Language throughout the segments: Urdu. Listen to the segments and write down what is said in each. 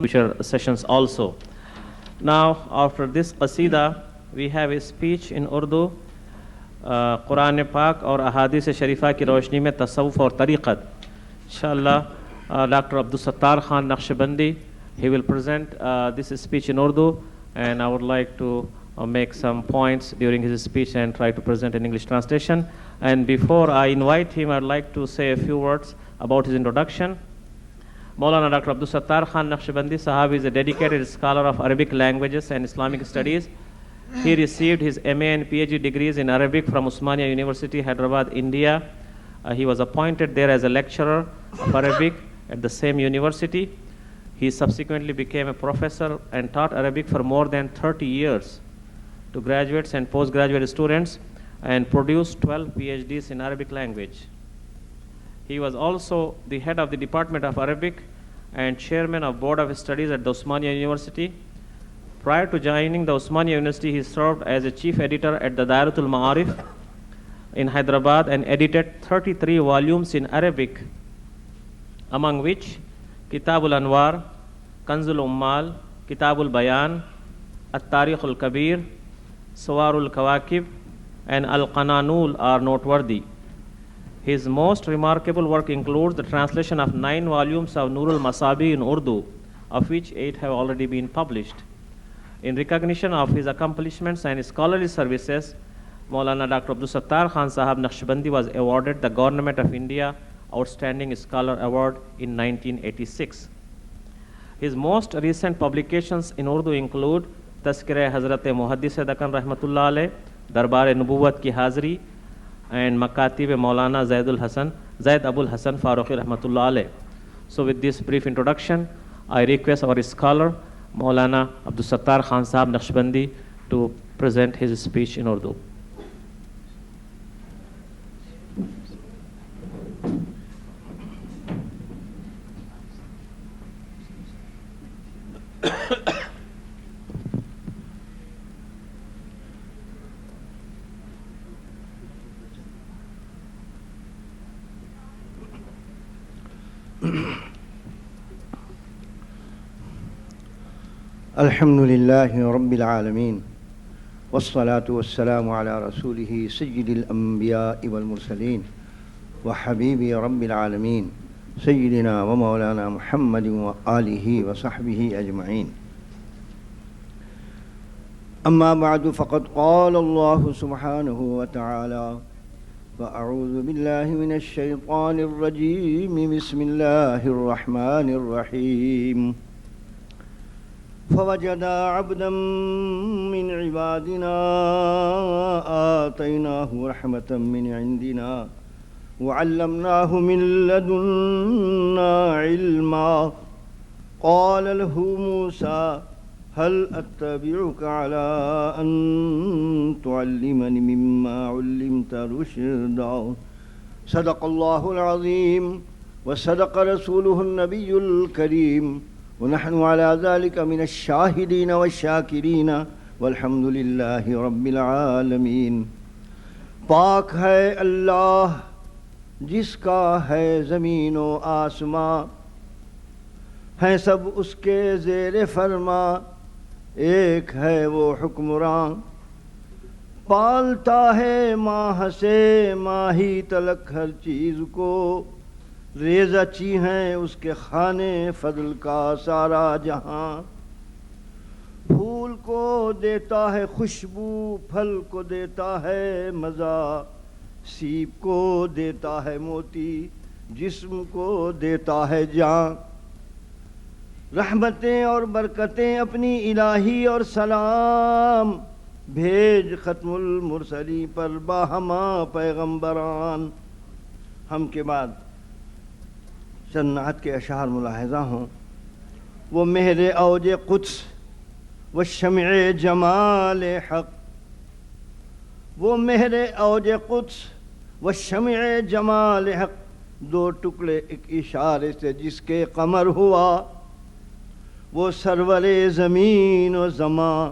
future sessions also. Now, after this qasida, we have a speech in Urdu, قرآن پاک اور احادیث شریفہ کی روشنی میں تصوف اور طریقت. Inshallah, Dr. Abdul Sattar Khan Naqshbandi, he will present this speech in Urdu, and I would like to make some points during his speech and try to present an English translation. And before I invite him, I'd like to say a few words about his introduction. Maulana Dr. Abdul Sattar Khan Naqshbandi Sahab is a dedicated scholar of Arabic languages and Islamic studies. He received his MA and PhD degrees in Arabic from Osmania University, Hyderabad, India. He was appointed there as a lecturer of Arabic at the same university. He subsequently became a professor and taught Arabic for more than 30 years to graduates and postgraduate students, and produced 12 PhDs in Arabic language. He was also the head of the Department of Arabic and chairman of Board of Studies at the Osmania University. Prior to joining the Osmania University, he served as a chief editor at the Daratul Ma'arif in Hyderabad and edited 33 volumes in Arabic, among which Kitabul Anwar, Kanzul Ummal, Kitabul Bayan, At-Tarikh al-Kabir, Sawarul Kawakib, and Al-Qananul are noteworthy. His most remarkable work includes the translation of 9 volumes of Nurul Masabi in Urdu, of which 8 have already been published. In recognition of his accomplishments and scholarly services, Maulana Dr. Abdul Sattar Khan Sahab Naqshbandi was awarded the Government of India Outstanding Scholar Award in 1986. His most recent publications in Urdu include Tazkir-e Hazrat Muhaddis Dakan Rahmatullah Alayh, Darbar-e Nubuwat Ki Hazri, and Makatib-e Maulana Zaid Abul Hasan Farooqi Rahmatullah Alayh. So with this brief introduction, I request our scholar, Maulana Abdul Sattar Khan Sahab Naqshbandi, to present his speech in Urdu. الحمد لله رب العالمين والصلاة والسلام على رسوله سيد الأنبياء والمرسلين وحبيب رب العالمين سيدنا ومولانا محمد وآله وصحبه أجمعين. أما بعد، فقد قال الله سبحانه وتعالى: فأعوذ بالله من الشيطان الرجيم، بسم الله الرحمن الرحيم. فوجد عبدا من عبادنا آتيناه رحمة من عندنا وعلمناه من لدنا علما. قال له موسى: هل أتبعك على أن تعلمني مما علمت رشدا. صدق الله العظيم وصدق رسوله النبي الكريم، ونحن على ذلك من الشاهدين والشاکرین والحمد للہ رب العالمین. پاک ہے اللہ جس کا ہے زمین و آسماں، ہیں سب اس کے زیر فرما، ایک ہے وہ حکمراں. پالتا ہے ماہ سے ماہی تلک ہر چیز کو، ریزہ چی ہیں اس کے خانے فضل کا سارا جہاں. پھول کو دیتا ہے خوشبو، پھل کو دیتا ہے مزہ، سیب کو دیتا ہے موتی، جسم کو دیتا ہے جان. رحمتیں اور برکتیں اپنی الہی اور سلام، بھیج ختم المرسلی پر باہما پیغمبران. ہم کے بعد چند نعت کے اشعار ملاحظہ ہوں. وہ مہر اوج قدس و شمع جمال حق، وہ مہر اوج قدس و شمع جمال حق، دو ٹکڑے ایک اشارے سے جس کے قمر ہوا. وہ سرور زمین و زمان،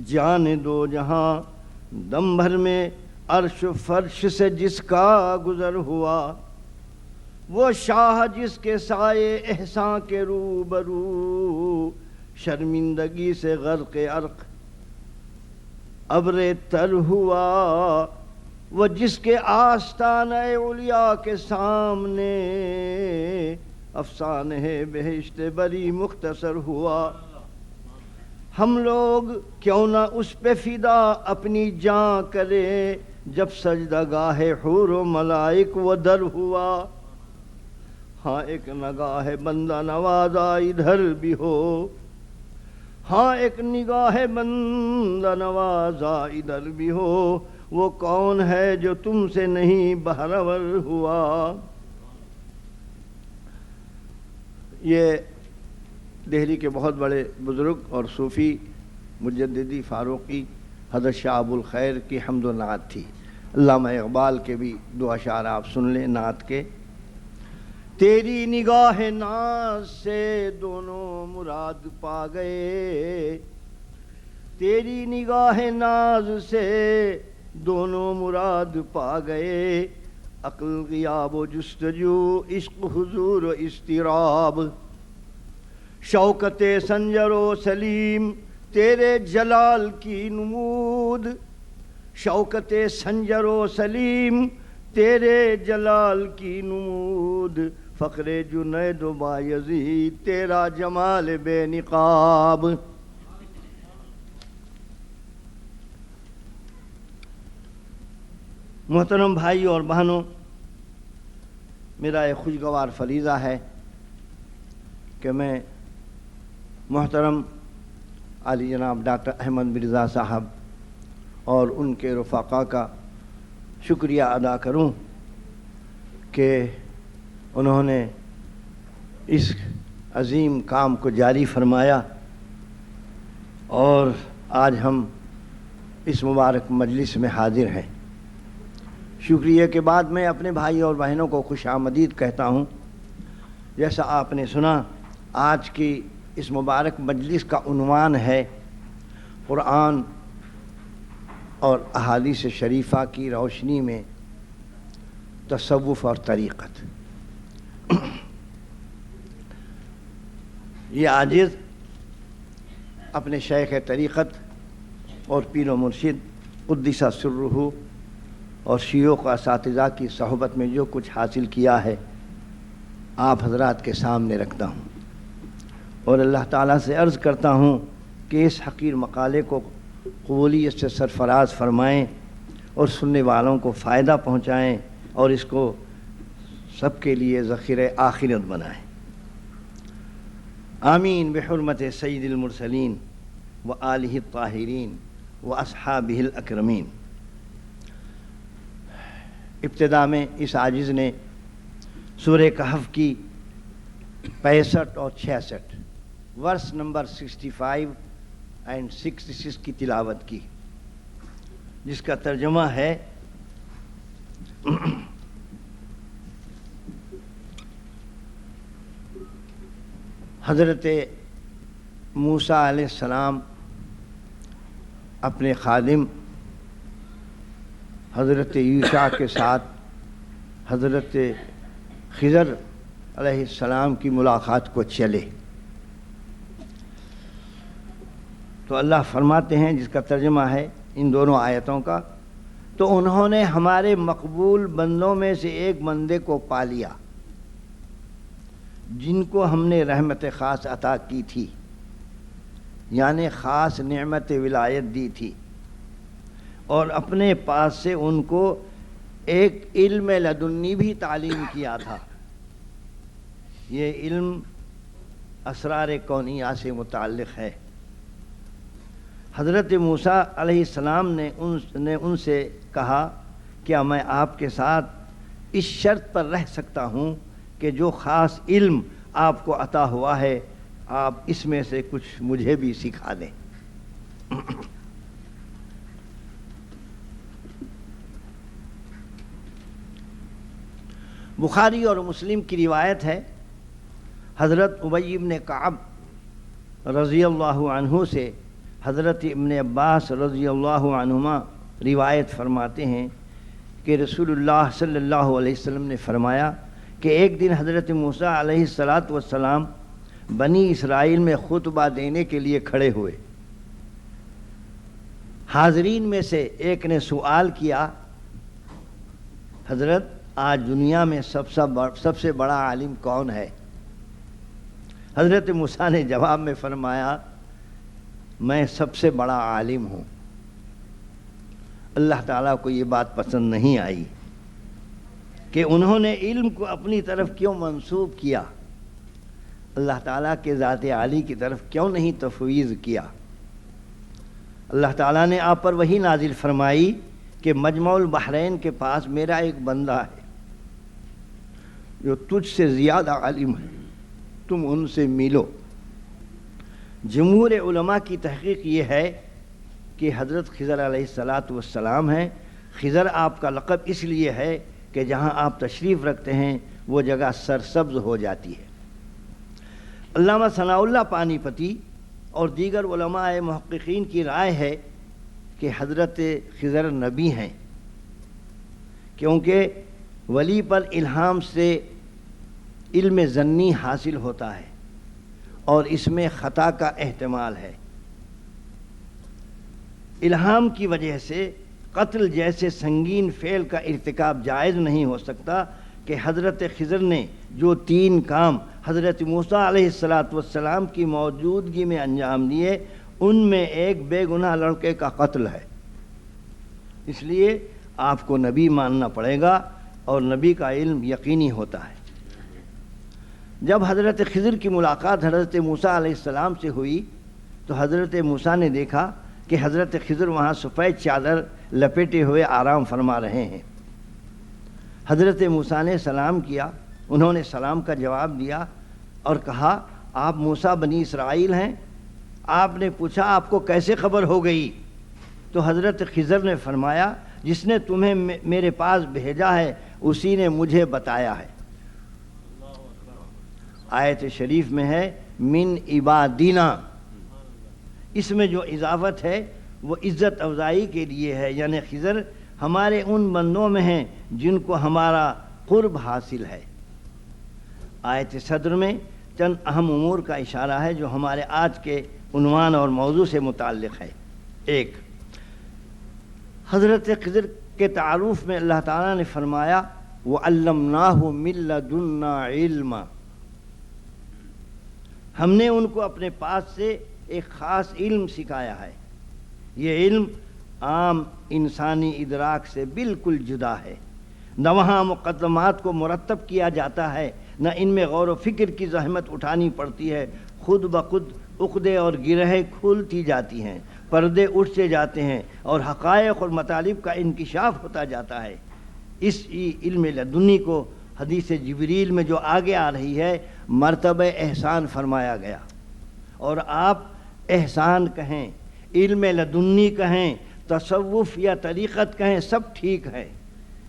جان دو جہاں، دم بھر میں عرش و فرش سے جس کا گزر ہوا. وہ شاہ جس کے سائے احسان کے روبرو شرمندگی سے غرق عرق ابر تر ہوا، وہ جس کے آستانہ اولیاء کے سامنے افسانہ بہشت بری مختصر ہوا۔ ہم لوگ کیوں نہ اس پہ فدا اپنی جاں کرے، جب سجدہ گاہ حور و ملائک وہ در ہوا۔ ہاں ایک نگاہ بندہ نوازا ادھر بھی ہو، ہاں ایک نگاہ بندہ نوازا ادھر بھی ہو، وہ کون ہے جو تم سے نہیں بہرور ہوا۔ یہ دہلی کے بہت بڑے بزرگ اور صوفی مجددی فاروقی حضرت شاہ ابو الخیر کی حمد و نعت تھی۔ علامہ اقبال کے بھی دو اشعار آپ سن لیں نعت کے۔ تیری نگاہ ناز سے دونوں مراد پا گئے، تیری نگاہ ناز سے دونوں مراد پا گئے، عقل غیاب و جستجو، عشق حضور و اضطراب، شوکت سنجر و سلیم تیرے جلال کی نمود، شوکت سنجر و سلیم تیرے جلال کی نمود، فخر جنید و بایزید تیرا جمال بے نقاب۔ محترم بھائی اور بہنوں، میرا ایک خوشگوار فریضہ ہے کہ میں محترم عالی جناب ڈاکٹر احمد مرزا صاحب اور ان کے رفقا کا شکریہ ادا کروں کہ انہوں نے اس عظیم کام کو جاری فرمایا، اور آج ہم اس مبارک مجلس میں حاضر ہیں۔ شکریہ کے بعد میں اپنے بھائی اور بہنوں کو خوش آمدید کہتا ہوں۔ جیسا آپ نے سنا، آج کی اس مبارک مجلس کا عنوان ہے قرآن اور احادیث شریفہ کی روشنی میں تصوف اور طریقت۔ یہ عاجز اپنے شیخ طریقت اور پیر و مرشد قدس سرہ اور شیوخ و اساتذہ کی صحبت میں جو کچھ حاصل کیا ہے آپ حضرات کے سامنے رکھتا ہوں، اور اللہ تعالیٰ سے عرض کرتا ہوں کہ اس حقیر مقالے کو قبولیت سے سرفراز فرمائیں اور سننے والوں کو فائدہ پہنچائیں اور اس کو سب کے لیے ذخیرہ آخرت بنائیں۔ آمین بحرمت سید المرسلین و آلہ الطاہرین و اصحابہ الاکرمین۔ ابتدا میں اس عاجز نے سورہ کہف کی 65 اور 66 ورس نمبر 65 اینڈ 66 کی تلاوت کی، جس کا ترجمہ ہے حضرت موسیٰ علیہ السلام اپنے خادم حضرت یوشع کے ساتھ حضرت خضر علیہ السلام کی ملاقات کو چلے، تو اللہ فرماتے ہیں، جس کا ترجمہ ہے ان دونوں آیتوں کا، تو انہوں نے ہمارے مقبول بندوں میں سے ایک بندے کو پا لیا جن کو ہم نے رحمت خاص عطا کی تھی، یعنی خاص نعمت ولایت دی تھی، اور اپنے پاس سے ان کو ایک علم لدنی بھی تعلیم کیا تھا۔ یہ علم اسرار کونیہ سے متعلق ہے۔ حضرت موسیٰ علیہ السلام نے ان سے کہا، کیا میں آپ کے ساتھ اس شرط پر رہ سکتا ہوں کہ جو خاص علم آپ کو عطا ہوا ہے آپ اس میں سے کچھ مجھے بھی سکھا دیں۔ بخاری اور مسلم کی روایت ہے، حضرت ابی بن کعب رضی اللہ عنہ سے حضرت ابن عباس رضی اللہ عنہما روایت فرماتے ہیں کہ رسول اللہ صلی اللہ علیہ وسلم نے فرمایا کہ ایک دن حضرت موسیٰ علیہ السلام بنی اسرائیل میں خطبہ دینے کے لیے کھڑے ہوئے۔ حاضرین میں سے ایک نے سوال کیا، حضرت آج دنیا میں سب سے بڑا عالم کون ہے؟ حضرت موسیٰ نے جواب میں فرمایا، میں سب سے بڑا عالم ہوں۔ اللہ تعالیٰ کو یہ بات پسند نہیں آئی کہ انہوں نے علم کو اپنی طرف کیوں منسوب کیا، اللہ تعالیٰ کے ذات عالی کی طرف کیوں نہیں تفویض کیا۔ اللہ تعالیٰ نے آپ پر وحی نازل فرمائی کہ مجمع البحرین کے پاس میرا ایک بندہ ہے جو تجھ سے زیادہ عالم ہے، تم ان سے ملو۔ جمہور علماء کی تحقیق یہ ہے کہ حضرت خضر علیہ السلام ہیں۔ خضر آپ کا لقب اس لیے ہے کہ جہاں آپ تشریف رکھتے ہیں وہ جگہ سرسبز ہو جاتی ہے۔ علامہ ثناء اللہ پانی پتی اور دیگر علماء محققین کی رائے ہے کہ حضرت خضر نبی ہیں، کیونکہ ولی پر الہام سے علم ظنی حاصل ہوتا ہے اور اس میں خطا کا احتمال ہے۔ الہام کی وجہ سے قتل جیسے سنگین فعل کا ارتکاب جائز نہیں ہو سکتا کہ حضرت خضر نے جو 3 کام حضرت موسیٰ علیہ السلام کی موجودگی میں انجام دیے، ان میں ایک بے گناہ لڑکے کا قتل ہے۔ اس لیے آپ کو نبی ماننا پڑے گا اور نبی کا علم یقینی ہوتا ہے۔ جب حضرت خضر کی ملاقات حضرت موسیٰ علیہ السلام سے ہوئی تو حضرت موسیٰ نے دیکھا کہ حضرت خضر وہاں سفید چادر لپیٹے ہوئے آرام فرما رہے ہیں۔ حضرت موسیٰ نے سلام کیا، انہوں نے سلام کا جواب دیا اور کہا، آپ موسیٰ بنی اسرائیل ہیں؟ آپ نے پوچھا، آپ کو کیسے خبر ہو گئی؟ تو حضرت خضر نے فرمایا، جس نے تمہیں میرے پاس بھیجا ہے اسی نے مجھے بتایا ہے۔ آیت شریف میں ہے من عبادنا، اس میں جو اضافت ہے وہ عزت افزائی کے لیے ہے، یعنی خضر ہمارے ان بندوں میں ہیں جن کو ہمارا قرب حاصل ہے۔ آیت صدر میں چند اہم امور کا اشارہ ہے جو ہمارے آج کے عنوان اور موضوع سے متعلق ہے۔ ایک، حضرت خضر کے تعارف میں اللہ تعالیٰ نے فرمایا وَعَلَّمْنَاهُ مِن لَّدُنَّا عِلْمًا، ہم نے ان کو اپنے پاس سے ایک خاص علم سکھایا ہے۔ یہ علم عام انسانی ادراک سے بالکل جدا ہے، نہ وہاں مقدمات کو مرتب کیا جاتا ہے، نہ ان میں غور و فکر کی زحمت اٹھانی پڑتی ہے، خود بخود عقدے اور گرہیں کھولتی جاتی ہیں، پردے اٹھتے جاتے ہیں اور حقائق اور مطالب کا انکشاف ہوتا جاتا ہے۔ اس علم لدنی کو حدیث جبریل میں جو آگے آ رہی ہے مرتبہ احسان فرمایا گیا، اور آپ احسان کہیں، علم لدنی کہیں، تصوف یا طریقت کہیں، سب ٹھیک ہے،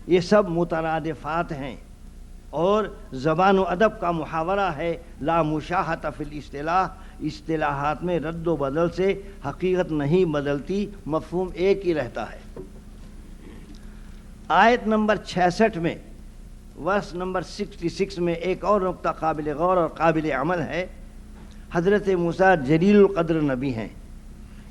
یہ سب مترادفات ہیں اور زبان و ادب کا محاورہ ہے، لا مشاحۃ فی الاصطلاح، اصطلاحات میں رد و بدل سے حقیقت نہیں بدلتی، مفہوم ایک ہی رہتا ہے۔ آیت نمبر 66 میں ورس نمبر 66 میں ایک اور نقطہ قابل غور اور قابل عمل ہے۔ حضرت موسیٰ جلیل القدر نبی ہیں،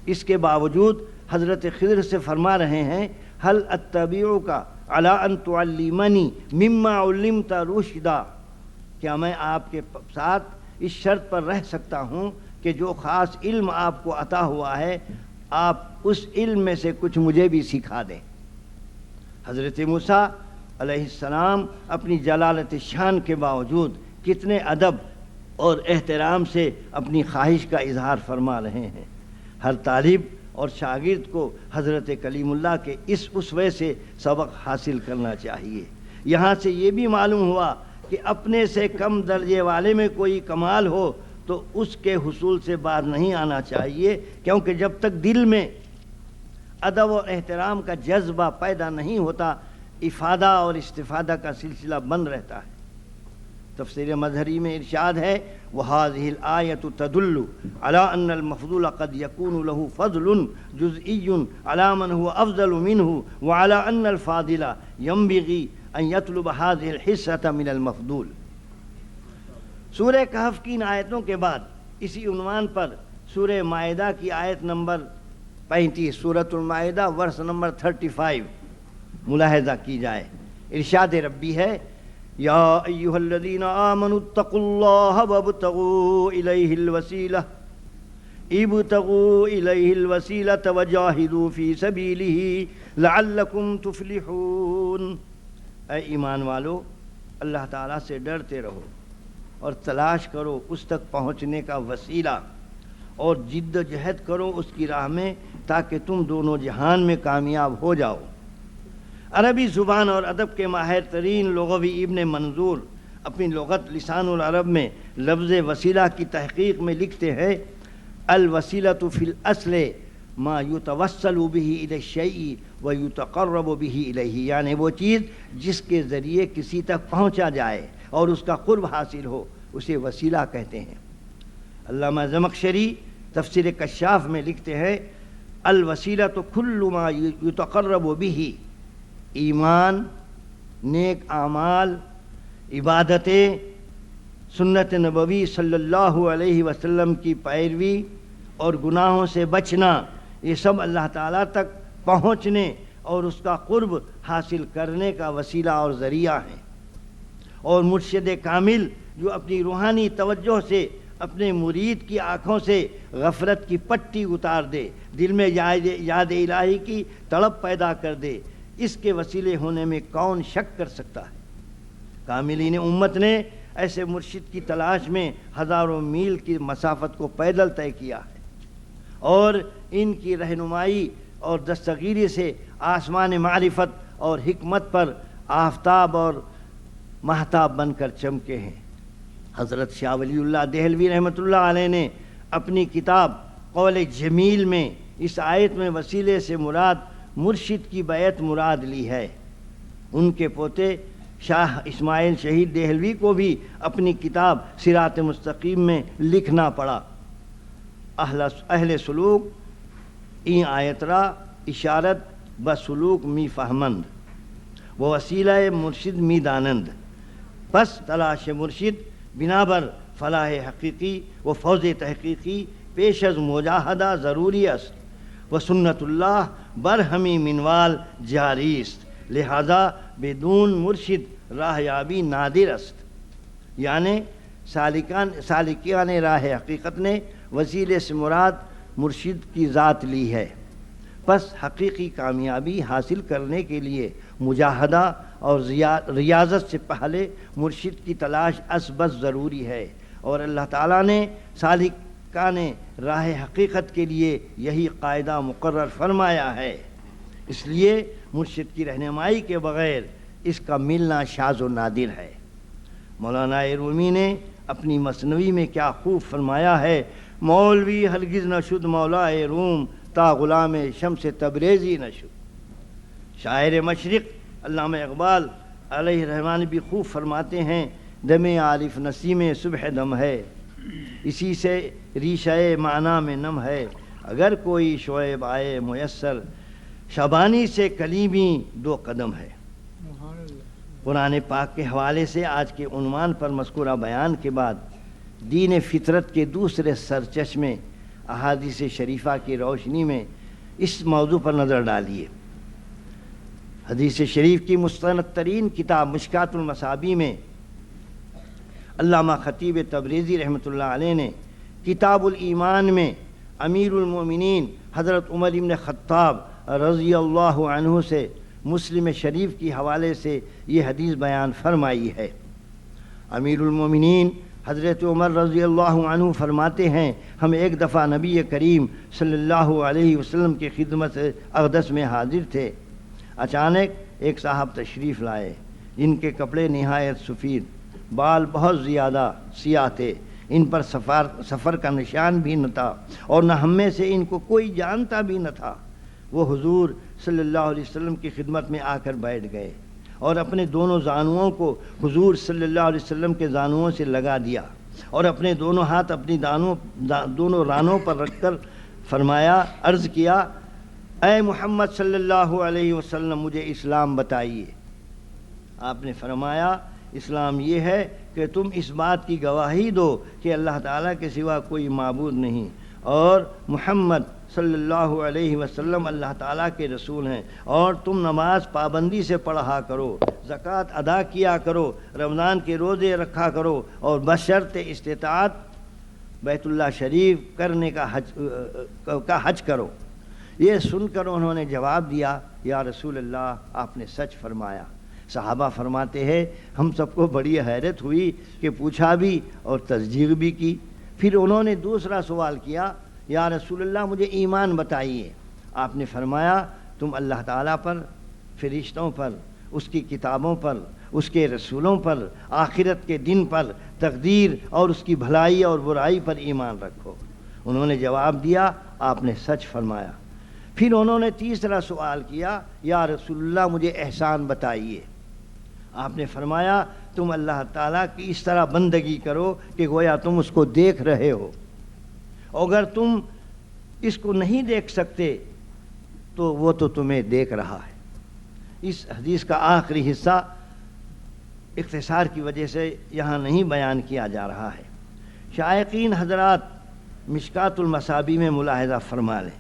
اس کے باوجود حضرت خضر سے فرما رہے ہیں هل اتبعک علی ان تعلمنی مما علمت رشدا، کیا میں آپ کے ساتھ اس شرط پر رہ سکتا ہوں کہ جو خاص علم آپ کو عطا ہوا ہے آپ اس علم میں سے کچھ مجھے بھی سکھا دیں۔ حضرت موسیٰ علیہ السلام اپنی جلالت شان کے باوجود کتنے ادب اور احترام سے اپنی خواہش کا اظہار فرما رہے ہیں۔ ہر طالب اور شاگرد کو حضرت کلیم اللہ کے اس اسوے سے سبق حاصل کرنا چاہیے۔ یہاں سے یہ بھی معلوم ہوا کہ اپنے سے کم درجے والے میں کوئی کمال ہو تو اس کے حصول سے باز نہیں آنا چاہیے، کیونکہ جب تک دل میں ادب اور احترام کا جذبہ پیدا نہیں ہوتا افادہ اور استفادہ کا سلسلہ بند رہتا ہے۔ تفسیر مظہری میں ارشاد ہے وَهَذِهِ الْآيَةُ تَدُلُّ عَلَىٰ أَنَّ الْمَفْضُولَ قَدْ يَكُونُ لَهُ فَضْلٌ جُزْئِيٌّ عَلَىٰ مَنْ هُوَ أَفْضَلُ مِنْهُ وَعَلَىٰ أَنَّ الْفَاضِلَ يَنبَغِي ان یطلب هذه الحصة من المفضول۔ سورہ کہف کی ان آیتوں کے بعد اسی عنوان پر سورہ مائدہ کی آیت نمبر 35، سورۃ المائدہ ورس نمبر 35 ملاحظہ کی جائے۔ ارشاد ربی ہے یا ایھا الذین آمنوا اتقوا اللہ وابتغوا الیہ الوسیلہ ابتغوا الیہ الوسیلۃ وجاہدوا فی سبیلہ لعلکم تفلحون۔ اے ایمان والو، اللہ تعالیٰ سے ڈرتے رہو اور تلاش کرو اس تک پہنچنے کا وسیلہ، اور جد و جہد کرو اس کی راہ میں تاکہ تم دونوں جہان میں کامیاب ہو جاؤ۔ عربی زبان اور ادب کے ماہر ترین لغوی ابن منظور اپنی لغت لسان العرب میں لفظ وسیلہ کی تحقیق میں لکھتے ہیں الوسیلۃ فی الاصل ما یتوسل بہ الی الشیء ویتقرب بہ الیہ، یعنی وہ چیز جس کے ذریعے کسی تک پہنچا جائے اور اس کا قرب حاصل ہو اسے وسیلہ کہتے ہیں۔ علامہ زمخشری تفسیر کشاف میں لکھتے ہیں الوسیلۃ کل ما یتقرب بہ، ایمان، نیک اعمال، عبادتیں، سنت نبوی صلی اللہ علیہ وسلم کی پیروی اور گناہوں سے بچنا، یہ سب اللہ تعالیٰ تک پہنچنے اور اس کا قرب حاصل کرنے کا وسیلہ اور ذریعہ ہیں۔ اور مرشد کامل جو اپنی روحانی توجہ سے اپنے مرید کی آنکھوں سے غفلت کی پٹی اتار دے، دل میں یاد الہی کی تڑپ پیدا کر دے، اس کے وسیلے ہونے میں کون شک کر سکتا ہے؟ کاملین امت نے ایسے مرشد کی تلاش میں ہزاروں میل کی مسافت کو پیدل طے کیا ہے، اور ان کی رہنمائی اور دستگیری سے آسمان معرفت اور حکمت پر آفتاب اور مہتاب بن کر چمکے ہیں۔ حضرت شاہ ولی اللہ دہلوی رحمۃ اللہ علیہ نے اپنی کتاب قول جمیل میں اس آیت میں وسیلے سے مراد مرشد کی بیعت مراد لی ہے۔ ان کے پوتے شاہ اسماعیل شہید دہلوی کو بھی اپنی کتاب صراط مستقیم میں لکھنا پڑا۔ اہل سلوک این آیت را اشارت بسلوک می فہمند وہ وسیلہ مرشد می دانند، پس تلاش مرشد بنابر فلاح حقیقی و فوز تحقیقی پیش از مجاہدہ ضروری است و سنت اللہ برہمی منوال جاری است، لہذا بدون مرشد راہ یابی نادر است۔ یعنی سالکان راہ حقیقت نے وسیلے سے مراد مرشد کی ذات لی ہے، پس حقیقی کامیابی حاصل کرنے کے لیے مجاہدہ اور ریاضت سے پہلے مرشد کی تلاش اسبس ضروری ہے، اور اللہ تعالیٰ نے سالکان راہ حقیقت کے لیے یہی قاعدہ مقرر فرمایا ہے۔ اس لیے مرشد کی رہنمائی کے بغیر اس کا ملنا شاذ و نادر ہے۔ مولانا رومی نے اپنی مثنوی میں کیا خوب فرمایا ہے، مولوی ہرگز نہ شد مولا روم تا غلام شمس تبریزی نہ شد۔ شاعر مشرق علامہ اقبال علیہ الرحمن بھی خوب فرماتے ہیں دم عارف نسیم صبح دم ہے، اسی سے ریشہ معنی میں نم ہے، اگر کوئی شعیب آئے میسر شبانی سے کلیمی دو قدم ہے۔ قرآن پاک کے حوالے سے آج کے عنوان پر مذکورہ بیان کے بعد دین فطرت کے دوسرے سرچشمے احادیث شریفہ کی روشنی میں اس موضوع پر نظر ڈالیے۔ حدیث شریف کی مستند ترین کتاب مشکات المصابیح میں علامہ خطیب تبریزی رحمۃ اللہ علیہ نے کتاب الایمان میں امیر المومنین حضرت عمر بن خطاب رضی اللہ عنہ سے مسلم شریف کی حوالے سے یہ حدیث بیان فرمائی ہے۔ امیر المومنین حضرت عمر رضی اللہ عنہ فرماتے ہیں، ہم ایک دفعہ نبی کریم صلی اللہ علیہ وسلم کی خدمت اقدس میں حاضر تھے۔ اچانک ایک صاحب تشریف لائے جن کے کپڑے نہایت سفید، بال بہت زیادہ سیاہ تھے، ان پر سفر کا نشان بھی نہ تھا، اور نہ ہم میں سے ان کو کوئی جانتا بھی نہ تھا۔ وہ حضور صلی اللہ علیہ وسلم کی خدمت میں آ کر بیٹھ گئے اور اپنے دونوں زانوؤں کو حضور صلی اللہ علیہ وسلم کے زانوؤں سے لگا دیا، اور اپنے دونوں ہاتھ اپنی دونوں رانوں پر رکھ کر فرمایا، عرض کیا، اے محمد صلی اللہ علیہ وسلم مجھے اسلام بتائیے۔ آپ نے فرمایا اسلام یہ ہے کہ تم اس بات کی گواہی دو کہ اللہ تعالیٰ کے سوا کوئی معبود نہیں اور محمد صلی اللہ علیہ وسلم اللہ تعالیٰ کے رسول ہیں، اور تم نماز پابندی سے پڑھا کرو، زکوٰۃ ادا کیا کرو، رمضان کے روزے رکھا کرو، اور بشرط استطاعت بیت اللہ شریف کرنے کا حج کرو۔ یہ سن کر انہوں نے جواب دیا یا رسول اللہ آپ نے سچ فرمایا۔ صحابہ فرماتے ہیں ہم سب کو بڑی حیرت ہوئی کہ پوچھا بھی اور تصدیق بھی کی۔ پھر انہوں نے دوسرا سوال کیا یا رسول اللہ مجھے ایمان بتائیے۔ آپ نے فرمایا تم اللہ تعالیٰ پر، فرشتوں پر، اس کی کتابوں پر، اس کے رسولوں پر، آخرت کے دن پر، تقدیر اور اس کی بھلائی اور برائی پر ایمان رکھو۔ انہوں نے جواب دیا آپ نے سچ فرمایا۔ پھر انہوں نے تیسرا سوال کیا یا رسول اللہ مجھے احسان بتائیے۔ آپ نے فرمایا تم اللہ تعالیٰ کی اس طرح بندگی کرو کہ گویا تم اس کو دیکھ رہے ہو، اگر تم اس کو نہیں دیکھ سکتے تو وہ تو تمہیں دیکھ رہا ہے۔ اس حدیث کا آخری حصہ اختصار کی وجہ سے یہاں نہیں بیان کیا جا رہا ہے۔ شائقین حضرات مشکات المصابیح میں ملاحظہ فرما لیں،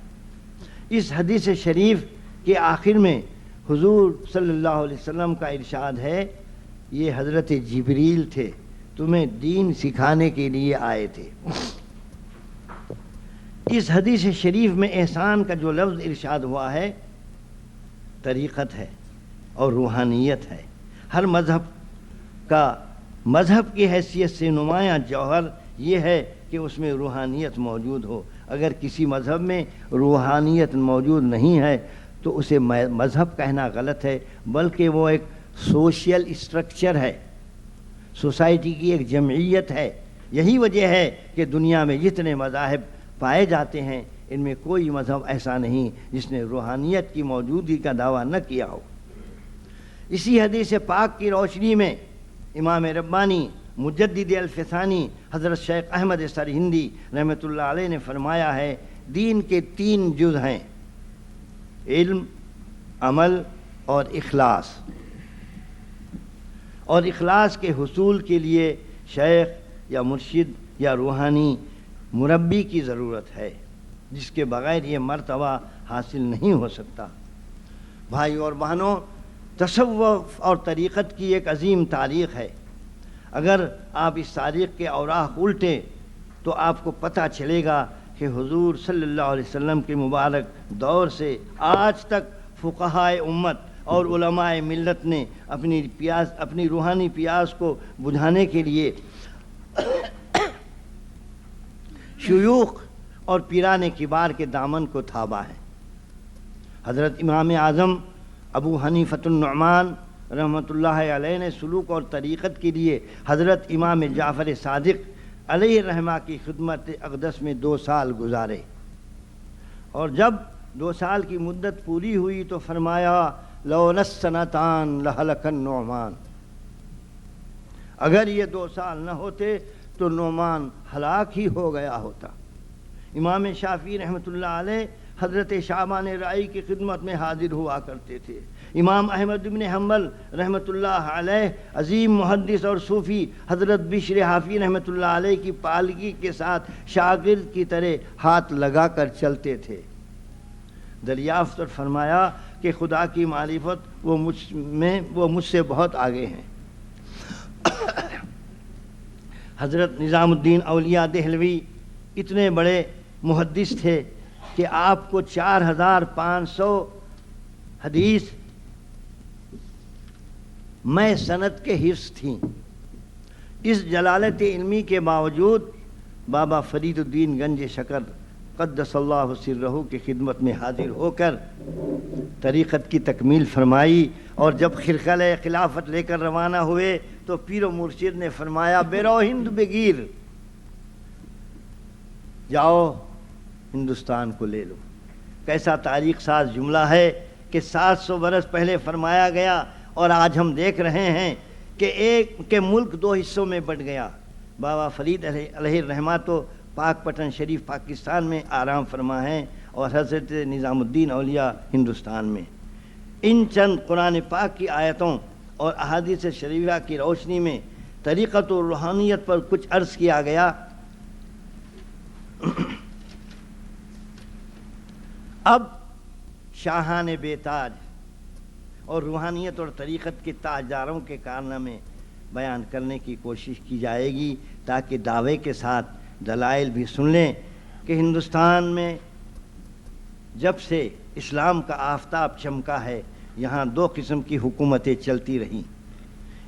اس حدیث شریف کے آخر میں حضور صلی اللہ علیہ وسلم کا ارشاد ہے یہ حضرت جبریل تھے، تمہیں دین سکھانے کے لیے آئے تھے۔ اس حدیث شریف میں احسان کا جو لفظ ارشاد ہوا ہے طریقت ہے اور روحانیت ہے۔ ہر مذہب کا مذہب کی حیثیت سے نمایاں جوہر یہ ہے کہ اس میں روحانیت موجود ہو۔ اگر کسی مذہب میں روحانیت موجود نہیں ہے تو اسے مذہب کہنا غلط ہے، بلکہ وہ ایک سوشل اسٹرکچر ہے، سوسائٹی کی ایک جمعیت ہے۔ یہی وجہ ہے کہ دنیا میں جتنے مذاہب پائے جاتے ہیں ان میں کوئی مذہب ایسا نہیں جس نے روحانیت کی موجودگی کا دعویٰ نہ کیا ہو۔ اسی حدیث پاک کی روشنی میں امام ربانی مجدد الفسانی حضرت شیخ احمد سرہندی رحمۃ اللہ علیہ نے فرمایا ہے دین کے 3 جز ہیں، علم، عمل اور اخلاص، اور اخلاص کے حصول کے لیے شیخ یا مرشد یا روحانی مربی کی ضرورت ہے، جس کے بغیر یہ مرتبہ حاصل نہیں ہو سکتا۔ بھائی اور بہنوں، تصوف اور طریقت کی ایک عظیم تاریخ ہے۔ اگر آپ اس تاریخ کے اوراق الٹیں تو آپ کو پتہ چلے گا کہ حضور صلی اللہ علیہ وسلم کے مبارک دور سے آج تک فقہائے امت اور علماء ملت نے اپنی روحانی پیاس کو بجھانے کے لیے شیوخ اور پیران کبار کے دامن کو تھاما ہے۔ حضرت امام اعظم ابو حنیفۃ النعمان رحمۃ اللہ علیہ نے سلوک اور طریقت کے لیے حضرت امام جعفر صادق علیہ الرحمہ کی خدمت اقدس میں 2 سال گزارے، اور جب 2 سال کی مدت پوری ہوئی تو فرمایا لولا السنتان لہلک النعمان، اگر یہ 2 سال نہ ہوتے تو نعمان ہلاک ہی ہو گیا ہوتا۔ امام شافعی رحمۃ اللہ علیہ حضرت شعبان رائی کی خدمت میں حاضر ہوا کرتے تھے۔ امام احمد بن حنبل رحمۃ اللہ علیہ عظیم محدث اور صوفی حضرت بشر حافی رحمۃ اللہ علیہ کی پالکی کے ساتھ شاگرد کی طرح ہاتھ لگا کر چلتے تھے۔ دریافت اور فرمایا کہ خدا کی معرفت وہ مجھ سے بہت آگے ہیں۔ حضرت نظام الدین اولیاء دہلوی اتنے بڑے محدث تھے کہ آپ کو 4500 حدیث میں سند کے حفظ تھیں۔ اس جلالت علمی کے باوجود بابا فرید الدین گنج شکر قدس اللہ سرہ کی خدمت میں حاضر ہو کر طریقت کی تکمیل فرمائی، اور جب خرقہ خلافت لے کر روانہ ہوئے تو پیر و مرشد نے فرمایا بیرو ہند بگیر، جاؤ ہندوستان کو لے لو۔ کیسا تاریخ ساز جملہ ہے کہ 700 برس پہلے فرمایا گیا اور آج ہم دیکھ رہے ہیں کہ ملک 2 حصوں میں بٹ گیا۔ بابا فرید علیہ الرحمہ تو پاک پٹن شریف پاکستان میں آرام فرما ہیں اور حضرت نظام الدین اولیاء ہندوستان میں۔ ان چند قرآن پاک کی آیتوں اور احادیث شریفہ کی روشنی میں طریقت و روحانیت پر کچھ عرض کیا گیا۔ اب شاہان بے تاج اور روحانیت اور طریقت کے تاجداروں کے کارنامے بیان کرنے کی کوشش کی جائے گی، تاکہ دعوے کے ساتھ دلائل بھی سن لیں کہ ہندوستان میں جب سے اسلام کا آفتاب چمکا ہے، یہاں دو قسم کی حکومتیں چلتی رہیں،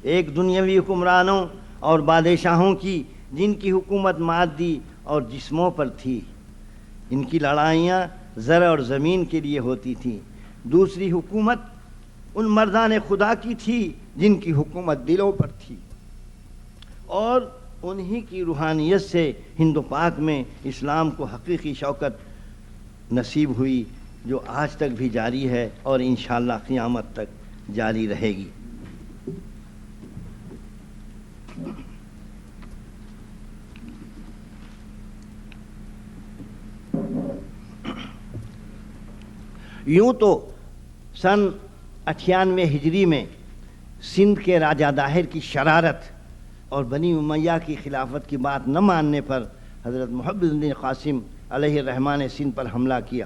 ایک دنیاوی حکمرانوں اور بادشاہوں کی، جن کی حکومت مادی اور جسموں پر تھی، ان کی لڑائیاں زر اور زمین کے لیے ہوتی تھیں، دوسری حکومت ان مردان خدا کی تھی جن کی حکومت دلوں پر تھی، اور انہی کی روحانیت سے ہند و پاک میں اسلام کو حقیقی شوکت نصیب ہوئی، جو آج تک بھی جاری ہے اور انشاءاللہ قیامت تک جاری رہے گی۔ یوں تو سن 98 ہجری میں سندھ کے راجہ داہر کی شرارت اور بنی امیہ کی خلافت کی بات نہ ماننے پر حضرت محب الدین قاسم علیہ الرحمٰن نے سندھ پر حملہ کیا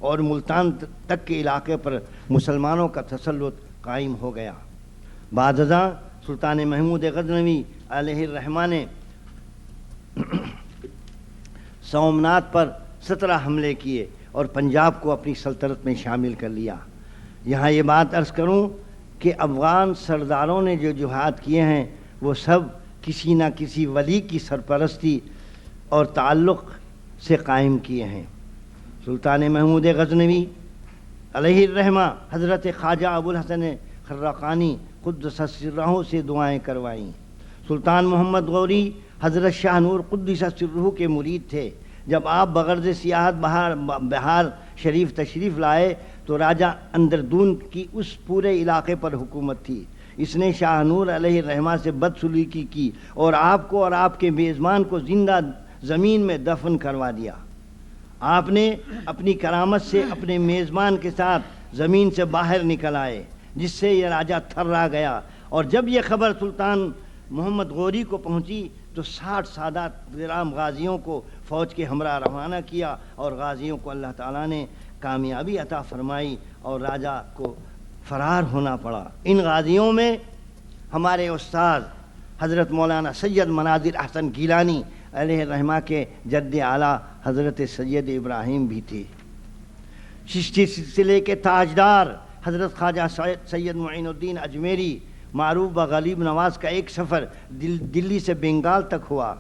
اور ملتان تک کے علاقے پر مسلمانوں کا تسلط قائم ہو گیا۔ بعد ازاں سلطان محمود غزنوی علیہ الرحمٰن نے سومنات پر 17 حملے کیے اور پنجاب کو اپنی سلطنت میں شامل کر لیا۔ یہاں یہ بات عرض کروں کہ افغان سرداروں نے جو جہاد کیے ہیں وہ سب کسی نہ کسی ولی کی سرپرستی اور تعلق سے قائم کیے ہیں۔ سلطان محمود غزنوی علیہ الرحمہ حضرت خواجہ ابوالحسن خرقانی قدس سرہ سے دعائیں کروائیں۔ سلطان محمد غوری حضرت شاہ نور قدس سرہ کے مرید تھے۔ جب آپ بغرض سیاحت بہار شریف تشریف لائے تو راجہ اندردون کی اس پورے علاقے پر حکومت تھی۔ اس نے شاہ نور علیہ الرحمہ سے بدسلوکی کی اور آپ کو اور آپ کے میزبان کو زندہ زمین میں دفن کروا دیا۔ آپ نے اپنی کرامت سے اپنے میزبان کے ساتھ زمین سے باہر نکل آئے، جس سے یہ راجہ تھرا گیا، اور جب یہ خبر سلطان محمد غوری کو پہنچی تو 60 سادات گرام غازیوں کو فوج کے ہمراہ روانہ کیا، اور غازیوں کو اللہ تعالیٰ نے کامیابی عطا فرمائی اور راجہ کو فرار ہونا پڑا۔ ان غازیوں میں ہمارے استاد حضرت مولانا سید مناظر احسن گیلانی علیہ الرحمہ کے جد اعلیٰ حضرت سید ابراہیم بھی تھے۔ چشتی سلسلے کے تاجدار حضرت خواجہ سید معین الدین اجمیری معروف غریب نواز کا ایک سفر دلی سے بنگال تک ہوا۔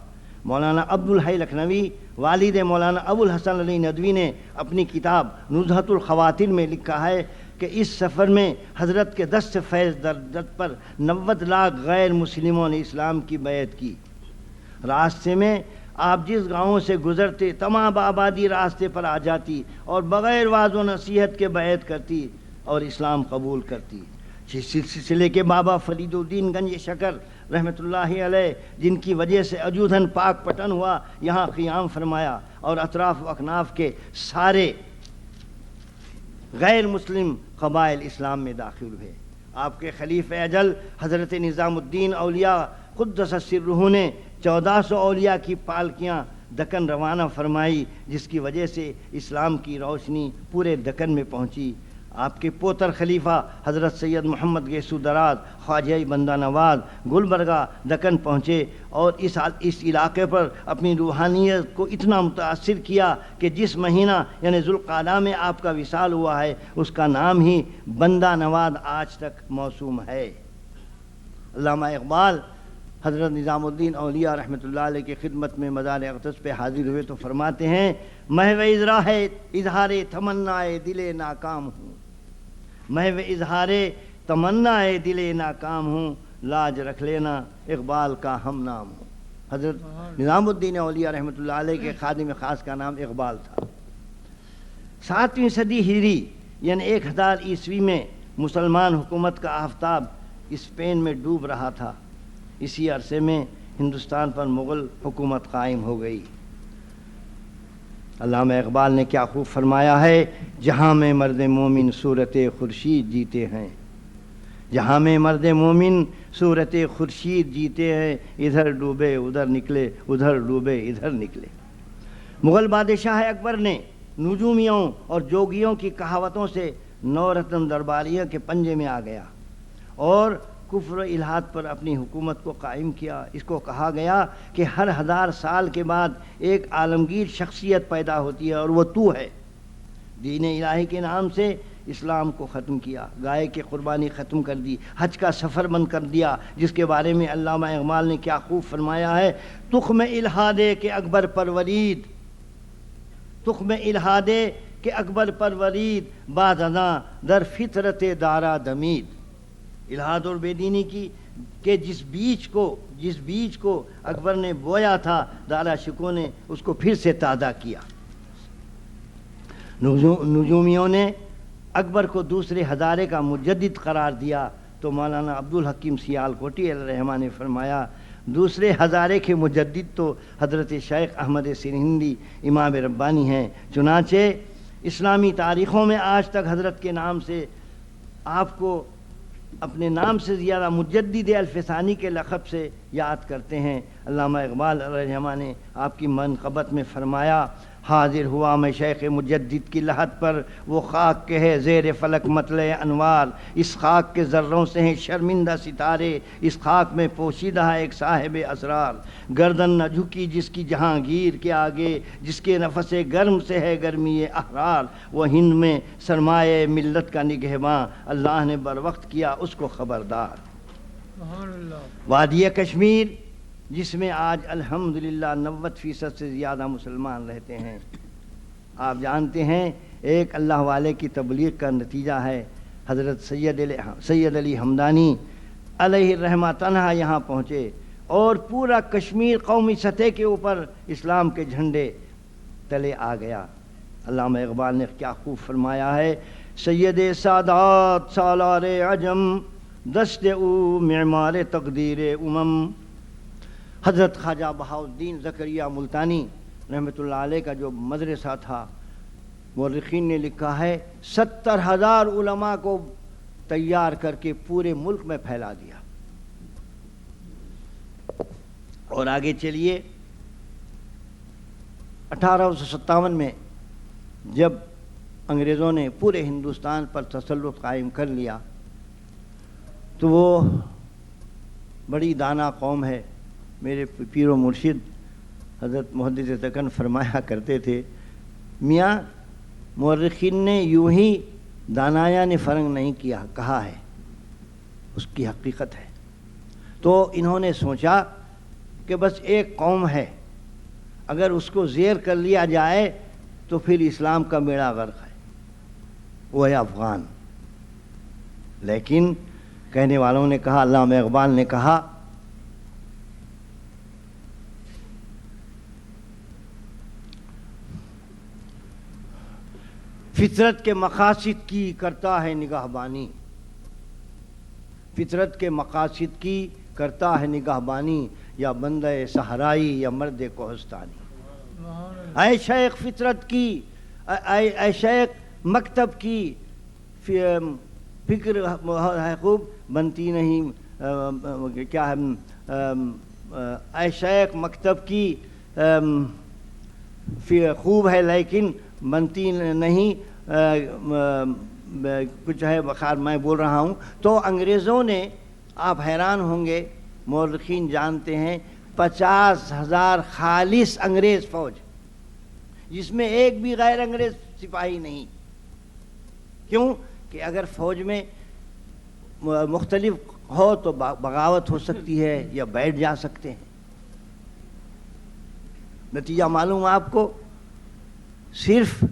مولانا عبد الحی لکھنوی والد مولانا ابو الحسن علی ندوی نے اپنی کتاب نزہۃ الخواتین میں لکھا ہے کہ اس سفر میں حضرت کے دست فیض درد پر 90 لاکھ غیر مسلموں نے اسلام کی بیعت کی۔ راستے میں آپ جس گاؤں سے گزرتے تمام آبادی راستے پر آ جاتی اور بغیر واعظ و نصیحت کے بیعت کرتی اور اسلام قبول کرتی۔ اس سلسلے کے بابا فرید الدین گنج شکر رحمۃ اللہ علیہ، جن کی وجہ سے اجودھن پاک پٹن ہوا، یہاں قیام فرمایا اور اطراف و اکناف کے سارے غیر مسلم قبائل اسلام میں داخل ہوئے۔ آپ کے خلیفہ اجل حضرت نظام الدین اولیاء قدس سرہ نے 1400 اولیاء کی پالکیاں دکن روانہ فرمائی، جس کی وجہ سے اسلام کی روشنی پورے دکن میں پہنچی۔ آپ کے پوتر خلیفہ حضرت سید محمد گیسو دراز خواجہ بندہ نواز گلبرگہ دکن پہنچے اور اس علاقے پر اپنی روحانیت کو اتنا متاثر کیا کہ جس مہینہ یعنی ذوالقعدہ میں آپ کا وصال ہوا ہے، اس کا نام ہی بندہ نواز آج تک موسوم ہے۔ علامہ اقبال حضرت نظام الدین اولیاء رحمۃ اللہ علیہ کی خدمت میں مزار اقدس پہ حاضر ہوئے تو فرماتے ہیں، محو اظہار تمنا دل ناکام ہوں، محو اظہار تمنا دل ناکام ہوں، لاج رکھ لینا اقبال کا ہم نام ہوں۔ حضرت نظام الدین اولیاء رحمۃ اللہ علیہ کے خادم خاص کا نام اقبال تھا۔ 7ویں صدی ہجری یعنی 1000 عیسوی میں مسلمان حکومت کا آفتاب اسپین میں ڈوب رہا تھا۔ اسی عرصے میں ہندوستان پر مغل حکومت قائم ہو گئی۔ علامہ اقبال نے کیا خوب فرمایا ہے، جہاں میں مرد مومن صورت خورشید جیتے ہیں، جہاں میں مرد مومن صورت خورشید جیتے ہیں، ادھر ڈوبے ادھر نکلے، ادھر ڈوبے ادھر نکلے۔ مغل بادشاہ اکبر نے نجومیوں اور جوگیوں کی کہاوتوں سے نورتن درباریوں کے پنجے میں آ گیا اور کفر و الحاد پر اپنی حکومت کو قائم کیا۔ اس کو کہا گیا کہ ہر 1000 سال کے بعد ایک عالمگیر شخصیت پیدا ہوتی ہے اور وہ تو ہے۔ دین الہی کے نام سے اسلام کو ختم کیا، گائے کی قربانی ختم کر دی، حج کا سفر بند کر دیا، جس کے بارے میں علامہ اقبال نے کیا خوب فرمایا ہے، تخم الحادے کے اکبر پرورید، تخم الحادے کہ اکبر پرورید باداں در فطرت دارا دمید۔ الحاد اور بے دینی کی کہ جس بیج کو اکبر نے بویا تھا، دارا شکو نے اس کو پھر سے تازہ کیا۔ نجومیوں نے اکبر کو دوسرے ہزارے کا مجدد قرار دیا تو مولانا عبدالحکیم سیالکوٹی علیہ الرحمہ نے فرمایا دوسرے ہزارے کے مجدد تو حضرت شیخ احمد سرہندی امام ربانی ہیں۔ چنانچہ اسلامی تاریخوں میں آج تک حضرت کے نام سے آپ کو اپنے نام سے زیادہ مجدد الفسانی کے لقب سے یاد کرتے ہیں۔ علامہ اقبال علیہ الرحمہ نے آپ کی منقبت میں فرمایا حاضر ہوا میں شیخ مجدد کی لحد پر، وہ خاک کے ہے زیر فلک مطلع انوار، اس خاک کے ذروں سے ہیں شرمندہ ستارے، اس خاک میں پوشیدہ ہے ایک صاحب اسرار، گردن نہ جھکی جس کی جہانگیر کے آگے، جس کے نفس گرم سے ہے گرمی احرار، وہ ہند میں سرمایہ ملت کا نگہباں، اللہ نے بر وقت کیا اس کو خبردار۔ وادی کشمیر جس میں آج الحمدللہ 90% سے زیادہ مسلمان رہتے ہیں، آپ جانتے ہیں ایک اللہ والے کی تبلیغ کا نتیجہ ہے۔ حضرت سید علی ہمدانی علیہ الرحمہ تنہا یہاں پہنچے اور پورا کشمیر قومی سطح کے اوپر اسلام کے جھنڈے تلے آ گیا۔ علامہ اقبال نے کیا خوب فرمایا ہے، سید سادات سالار عجم دست او معمار تقدیر امم۔ حضرت خواجہ بہاؤالدین زکریا ملتانی رحمۃ اللہ علیہ کا جو مدرسہ تھا، مورخین نے لکھا ہے 70,000 علماء کو تیار کر کے پورے ملک میں پھیلا دیا۔ اور آگے چلیے 1857 میں جب انگریزوں نے پورے ہندوستان پر تسلط قائم کر لیا تو وہ بڑی دانا قوم ہے۔ میرے پیر و مرشد حضرت محدث دکن فرمایا کرتے تھے، میاں مورخین نے یوں ہی دانایا نے فرنگ نہیں کیا کہا ہے، اس کی حقیقت ہے۔ تو انہوں نے سوچا کہ بس ایک قوم ہے، اگر اس کو زیر کر لیا جائے تو پھر اسلام کا بیڑا غرق ہے، وہ ہے افغان۔ لیکن کہنے والوں نے کہا، علامہ اقبال نے کہا فطرت کے مقاصد کی کرتا ہے نگاہ بانی، فطرت کے مقاصد کی کرتا ہے نگاہ بانی، یا بندہ صحرائی یا مرد کوہستانی۔ اے شیخ فطرت کی، اے شیخ مکتب کی فکر ہے خوب بنتی نہیں، کیا ہے، اے شیخ مکتب کی خوب ہے لیکن بنتی نہیں، کچھ ہے بخار میں بول رہا ہوں۔ تو انگریزوں نے، آپ حیران ہوں گے، مورخین جانتے ہیں 50,000 خالص انگریز فوج، جس میں ایک بھی غیر انگریز سپاہی نہیں۔ کیوں کہ اگر فوج میں مختلف ہو تو بغاوت ہو سکتی ہے یا بیٹھ جا سکتے ہیں۔ نتیجہ معلوم آپ کو، صرف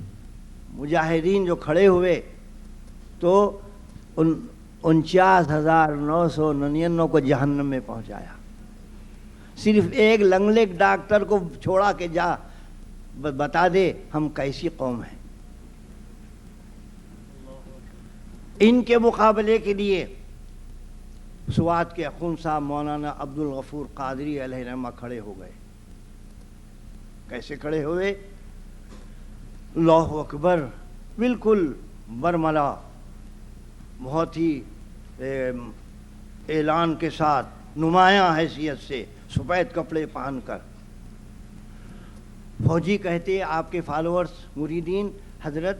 مجاہدین جو کھڑے ہوئے تو 49,999 کو جہنم میں پہنچایا۔ صرف ایک لنگلے ڈاکٹر کو چھوڑا کہ جا بتا دے ہم کیسی قوم ہیں۔ ان کے مقابلے کے لیے سوات کے اخون صاحب مولانا عبدالغفور قادری علیہ الرحمہ کھڑے ہو گئے۔ کیسے کھڑے ہوئے؟ اللہ اکبر، بالکل برملا، بہت ہی اعلان کے ساتھ نمایاں حیثیت سے سفید کپڑے پہن کر. فوجی کہتے آپ کے فالوورز مریدین حضرت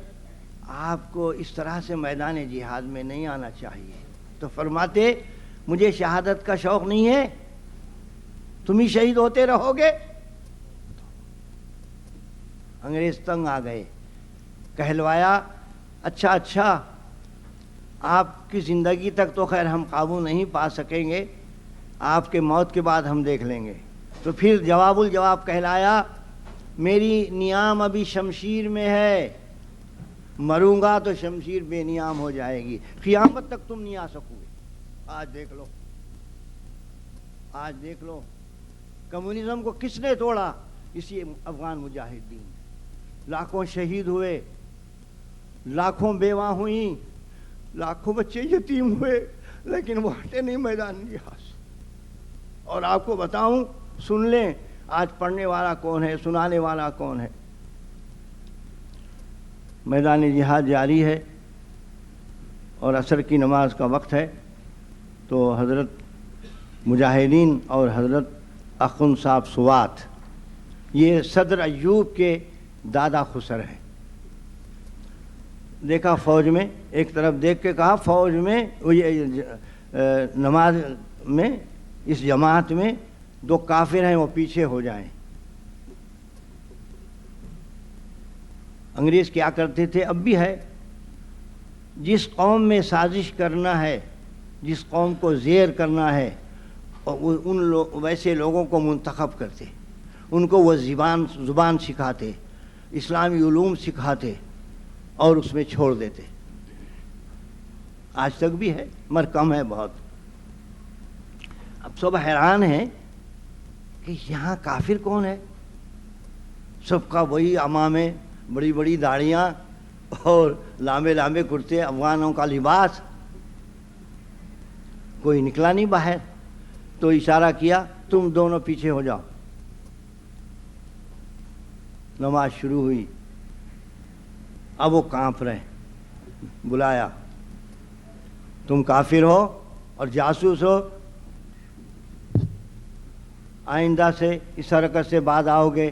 آپ کو اس طرح سے میدان جہاد میں نہیں آنا چاہیے. تو فرماتے مجھے شہادت کا شوق نہیں ہے, تم ہی شہید ہوتے رہو گے. انگریز تنگ آ گئے, کہلوایا اچھا آپ کی زندگی تک تو خیر ہم قابو نہیں پا سکیں گے, آپ کے موت کے بعد ہم دیکھ لیں گے. تو پھر جواب الجواب کہلایا میری نیام ابھی شمشیر میں ہے, مروں گا تو شمشیر بے نیام ہو جائے گی, قیامت تک تم نہیں آ سکو گے. آج دیکھ لو کمیونزم کو کس نے توڑا؟ اسی افغان مجاہدین. لاکھوں شہید ہوئے, لاکھوں بیواں ہوئیں, لاکھوں بچے یتیم ہوئے, لیکن وہ ہٹے نہیں میدان جہاد سے. اور آپ کو بتاؤں, سن لیں آج پڑھنے والا کون ہے, سنانے والا کون ہے. میدان جہاد جاری ہے اور عصر کی نماز کا وقت ہے. تو حضرت مجاہدین اور حضرت اخن صاحب سوات, یہ صدر ایوب کے دادا خسر ہیں. دیکھا فوج میں, ایک طرف دیکھ کے کہا فوج میں نماز میں اس جماعت میں 2 کافر ہیں, وہ پیچھے ہو جائیں. انگریز کیا کرتے تھے, اب بھی ہے, جس قوم میں سازش کرنا ہے, جس قوم کو زیر کرنا ہے, ویسے لوگوں کو منتخب کرتے, ان کو وہ زبان سکھاتے, اسلامی علوم سکھاتے اور اس میں چھوڑ دیتے. آج تک بھی ہے مگر کم ہے بہت. اب سب حیران ہیں کہ یہاں کافر کون ہے؟ سب کا وہی عمامے, بڑی بڑی داڑیاں اور لامے لامے کرتے, افغانوں کا لباس. کوئی نکلا نہیں باہر. تو اشارہ کیا تم دونوں پیچھے ہو جاؤ. نماز شروع ہوئی. اب وہ کانپ رہے, بلایا تم کافر ہو اور جاسوس ہو, آئندہ سے اس حرکت سے بعد آؤ گے.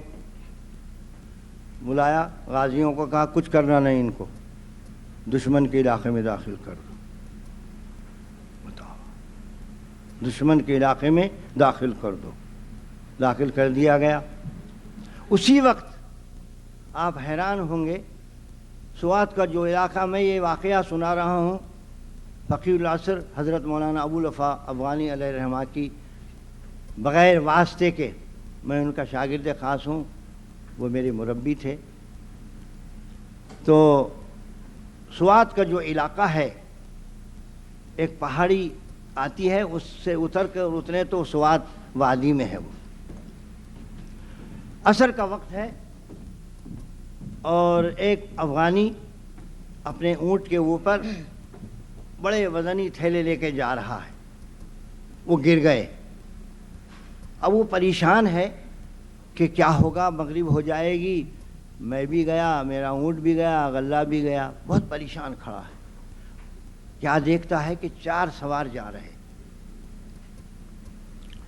بلایا غازیوں کو, کہا کچھ کرنا نہیں, ان کو دشمن کے علاقے میں داخل کر دو. بتاؤ, دشمن کے علاقے میں داخل کر دو. داخل کر دیا گیا. اسی وقت آپ حیران ہوں گے, سوات کا جو علاقہ میں یہ واقعہ سنا رہا ہوں, فقیر العصر حضرت مولانا ابو الوفا افغانی علیہ رحمہ کی بغیر واسطے کے, میں ان کا شاگرد خاص ہوں, وہ میرے مربی تھے. تو سوات کا جو علاقہ ہے, ایک پہاڑی آتی ہے, اس سے اتر کر اترے تو سوات وادی میں ہے. وہ عصر کا وقت ہے اور ایک افغانی اپنے اونٹ کے اوپر بڑے وزنی تھیلے لے کے جا رہا ہے. وہ گر گئے. اب وہ پریشان ہے کہ کیا ہوگا, مغرب ہو جائے گی, میں بھی گیا, میرا اونٹ بھی گیا, غلہ بھی گیا. بہت پریشان کھڑا ہے. کیا دیکھتا ہے کہ 4 سوار جا رہے.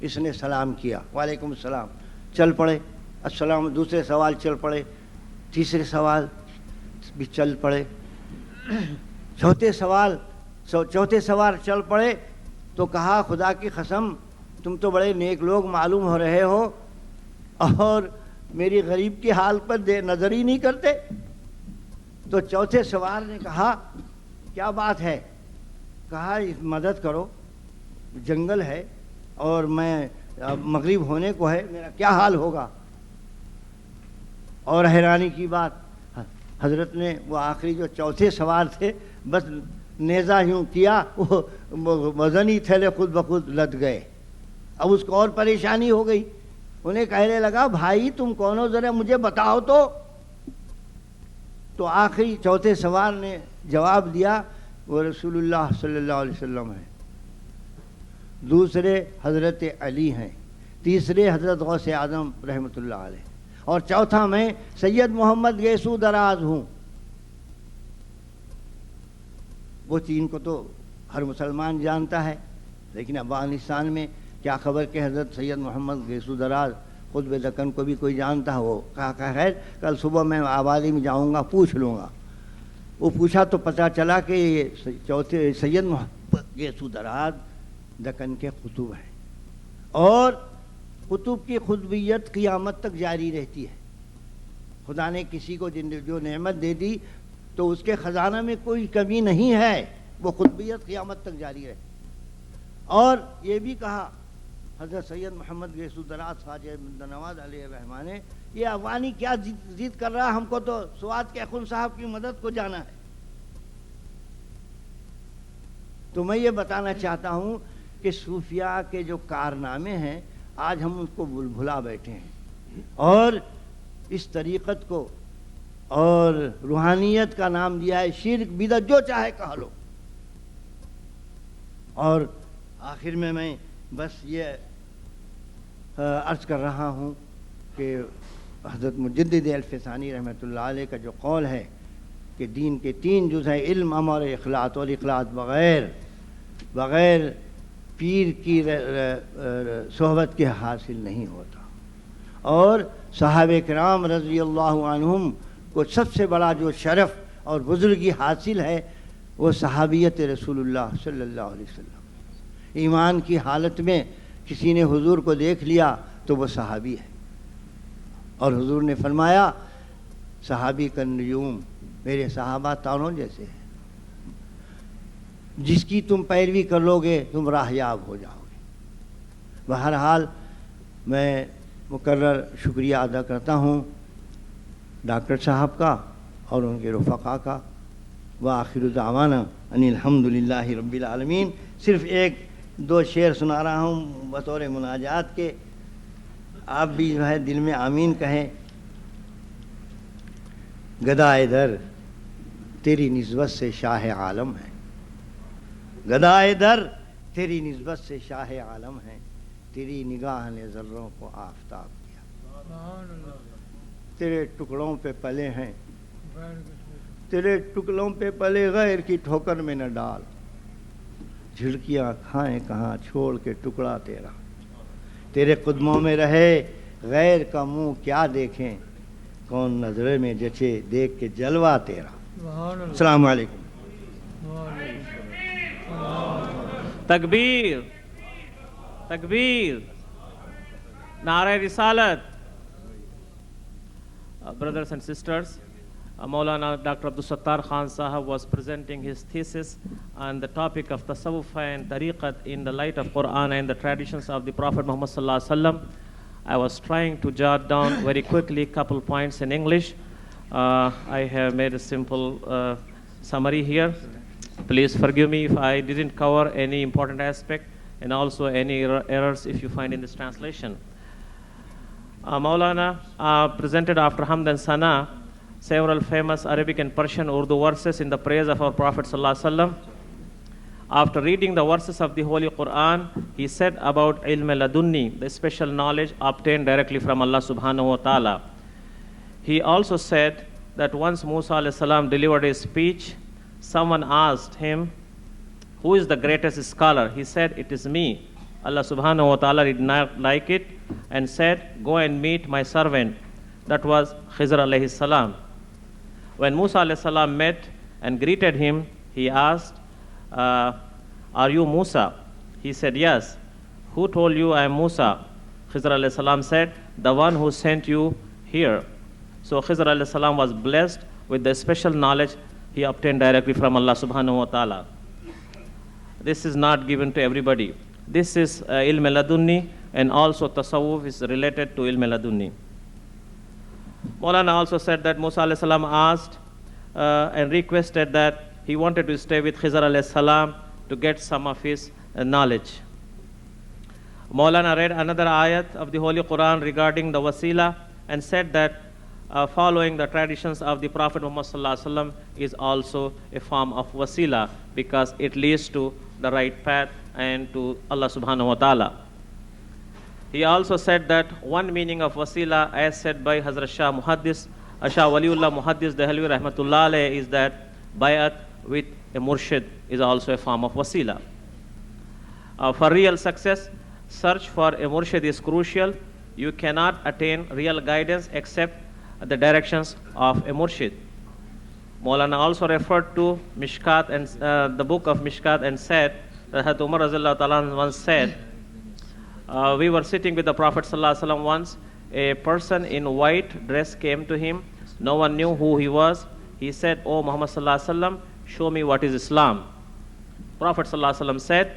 اس نے سلام کیا, وعلیکم السلام, چل پڑے. السلام, دوسرے سوال چل پڑے, تیسرے سوال بھی چل پڑے, چوتھے سوار چل پڑے. تو کہا خدا کی قسم تم تو بڑے نیک لوگ معلوم ہو رہے ہو اور میری غریب کی حال پر نظر ہی نہیں کرتے. تو چوتھے سوار نے کہا کیا بات ہے؟ کہا مدد کرو, جنگل ہے اور میں مغرب ہونے کو ہے, میرا کیا حال ہوگا. اور حیرانی کی بات, حضرت نے وہ آخری جو چوتھے سوار تھے بس نیزہ یوں کیا, وہ وزنی تھیلے خود بخود لد گئے. اب اس کو اور پریشانی ہو گئی. انہیں کہنے لگا بھائی تم کون ہو, ذرا مجھے بتاؤ تو. تو آخری چوتھے سوار نے جواب دیا وہ رسول اللہ صلی اللہ علیہ وسلم ہے. دوسرے حضرت علی ہیں, تیسرے حضرت غوث اعظم رحمۃ اللہ علیہ, اور چوتھا میں سید محمد گیسو دراز ہوں. وہ 3 کو تو ہر مسلمان جانتا ہے، لیکن افغانستان میں کیا خبر کہ حضرت سید محمد گیسو دراز قطب دکن کو بھی کوئی جانتا ہے؟ وہ کہا کہ خیر کل صبح میں آبادی میں جاؤں گا، پوچھ لوں گا۔ وہ پوچھا تو پتہ چلا کہ یہ چوتھے سید محمد گیسو دراز دکن کے قطب ہیں، اور قطب کی قطبیت قیامت تک جاری رہتی ہے۔ خدا نے کسی کو جو نعمت دے دی تو اس کے خزانہ میں کوئی کمی نہیں ہے، وہ قطبیت قیامت تک جاری رہے۔ اور یہ بھی کہا حضرت سید محمد گیسو دراز خواجہ نواز علیہ الرحمٰن نے، یہ افغانی کیا ضد کر رہا، ہم کو تو سوات کے اخن صاحب کی مدد کو جانا ہے۔ تو میں یہ بتانا چاہتا ہوں کہ صوفیاء کے جو کارنامے ہیں آج ہم اس کو بھلا بیٹھے ہیں، اور اس طریقت کو اور روحانیت کا نام دیا ہے شرک، بدعت، جو چاہے کہہ لو۔ اور آخر میں بس یہ عرض کر رہا ہوں کہ حضرت مجدد الفسانی رحمۃ اللہ علیہ کا جو قول ہے کہ دین کے 3 جز ہیں، علم، عمل اور اخلاص، اور اخلاص بغیر پیر کی صحبت کے حاصل نہیں ہوتا۔ اور صحابہ کرام رضی اللہ عنہم کو سب سے بڑا جو شرف اور بزرگی حاصل ہے وہ صحابیت رسول اللہ صلی اللہ علیہ وسلم۔ ایمان کی حالت میں کسی نے حضور کو دیکھ لیا تو وہ صحابی ہے، اور حضور نے فرمایا صحابی کا نجوم، میرے صحابہ تاروں جیسے ہیں، جس کی تم پیروی کر لو گے تم راہیاب ہو جاؤ گے۔ بہرحال میں مکرر شکریہ ادا کرتا ہوں ڈاکٹر صاحب کا اور ان کے رفقا کا۔ وآخر دعوانا ان الحمدللہ رب العالمین۔ صرف 1-2 شعر سنا رہا ہوں بطور مناجات کے، آپ بھی جو ہے دل میں آمین کہیں۔ گدائے در تیری نسبت سے شاہ عالم ہے، گدائے در تیری نسبت سے شاہ عالم ہے، تیری نگاہ نے ذروں کو آفتاب کیا، تیرے ٹکڑوں پہ پلے ہیں، تیرے ٹکڑوں پہ پلے، غیر کی ٹھوکر میں نہ ڈال، جھڑکیاں کھائیں کہاں چھوڑ کے ٹکڑا تیرا، تیرے قدموں میں رہے غیر کا منہ کیا دیکھیں، کون نظرے میں جچے دیکھ کے جلوہ تیرا۔ السلام علیکم۔ تکبیر، تکبیر، نعرہ رسالت۔ Brothers and sisters, Maulana Dr. Abdul Sattar Khan Sahab was presenting his thesis on the topic of tasawwuf and tariqat in the light of Quran and the traditions of the Prophet Muhammad Sallallahu Alaihi Wasallam. I was trying to jot down very quickly couple points in English. I have made a simple summary here. Please forgive me if I didn't cover any important aspect, and also any errors if you find in this translation. Maulana presented after Hamd and Sana several famous Arabic and Persian Urdu verses in the praise of our Prophet Sallallahu Alaihi Wasallam. After reading the verses of the Holy Quran, he said about ilm ladunni, the special knowledge obtained directly from Allah subhanahu wa ta'ala. He also said that once Musa alayhi salam delivered his speech, someone asked him, "Who is the greatest scholar?" He said, "It is me." Allah subhanahu wa ta'ala did not like it and said, "Go and meet my servant." That was Khizr alayhi salam. When Musa alayhi salam met and greeted him, he asked, "Are you Musa?" He said, "Yes." "Who told you I am Musa?" Khizr alayhi salam said, "The one who sent you here." So Khizr alayhi salam was blessed with the special knowledge he obtained directly from Allah subhanahu wa ta'ala. This is not given to everybody. This is ilm ladunni, and also tasawwuf is related to ilm ladunni. Maulana also said that Musa alayhi salam asked and requested that he wanted to stay with Khizr alayhi salam to get some of his knowledge. Maulana read another ayat of the Holy Quran regarding the wasila and said that following the traditions of the Prophet Muhammad Sallallahu Alaihi Wasallam is also a form of wasila, because it leads to the right path and to Allah subhanahu wa ta'ala. He also said that one meaning of wasila, as said by Hazrat Shah Muhaddis, Shah Waliullah Muhaddis Dehlvi Rahmatullah Alayh, is that bayat with a murshid is also a form of wasila. For real success, search for a murshid is crucial. You cannot attain real guidance except the directions of a murshid. Maulana also referred to Mishkat and the book of Mishkat and said that Hazrat Umar Radhiyallahu Ta'ala once said, we were sitting with the Prophet Sallallahu Alaihi Wasallam once. A person in white dress came to him. No one knew who he was. He said, "Oh Muhammad Sallallahu Alaihi Wasallam, show me what is Islam." Prophet Sallallahu Alaihi Wasallam said,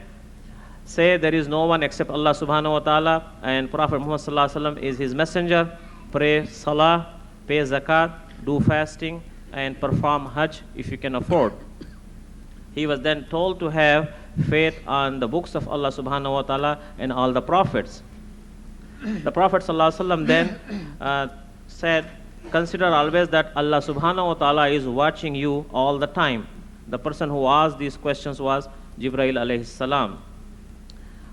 "Say there is no one except Allah Subhanahu wa Ta'ala, and Prophet Muhammad Sallallahu Alaihi Wasallam is his messenger. Pray salah, pay zakat, do fasting, and perform hajj if you can afford." He was then told to have faith on the books of Allah Subhanahu wa Ta'ala and all the prophets. The Prophet Sallallahu Alaihi Wasallam then said, "Consider always that Allah Subhanahu wa Ta'ala is watching you all the time." The person who asked these questions was Jibreel alayhi salam.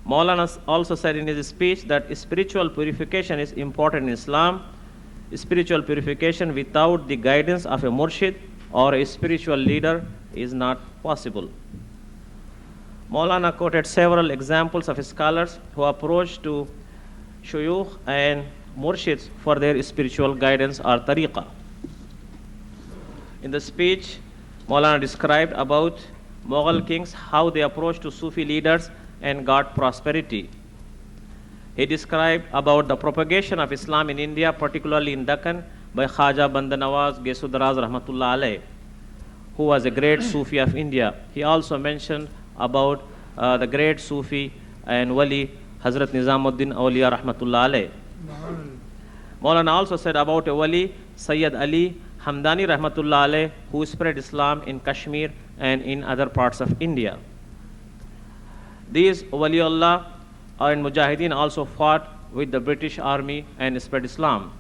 Maulana also said in his speech that spiritual purification is important in Islam. Spiritual purification without the guidance of a murshid or a spiritual leader is not possible. Maulana quoted several examples of scholars who approached to shuyukh and murshids for their spiritual guidance or tariqah. In the speech, Maulana described about Mughal kings, how they approached to Sufi leaders and got prosperity. He described about the propagation of Islam in India, particularly in Deccan, by Khaja Banda Nawaz Gesudaraz Rahmatullah Alayh, who was a great Sufi of India. He also mentioned about the great Sufi and Wali Hazrat Nizamuddin Awliya Rahmatullah Alayh. Maulana also said about a Wali, Sayyid Ali Hamdani Rahmatullah Alayh, who spread Islam in Kashmir and in other parts of India. These Waliullah and Mujahideen also fought with the British Army and spread Islam.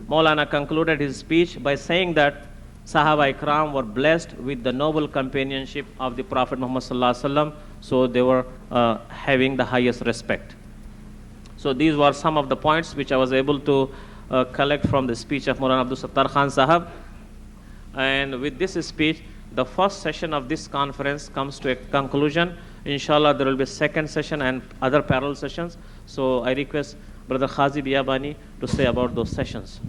Maulana concluded his speech by saying that Sahaba Ikram were blessed with the noble companionship of the Prophet Muhammad Sallallahu Alaihi Wasallam, so they were having the highest respect. So these were some of the points which I was able to collect from the speech of Maulana Abdul Sattar Khan Sahab. And with this speech, the first session of this conference comes to a conclusion. Inshallah, there will be a second session and other parallel sessions. So I request Brother Khazi Biyabani to say about those sessions.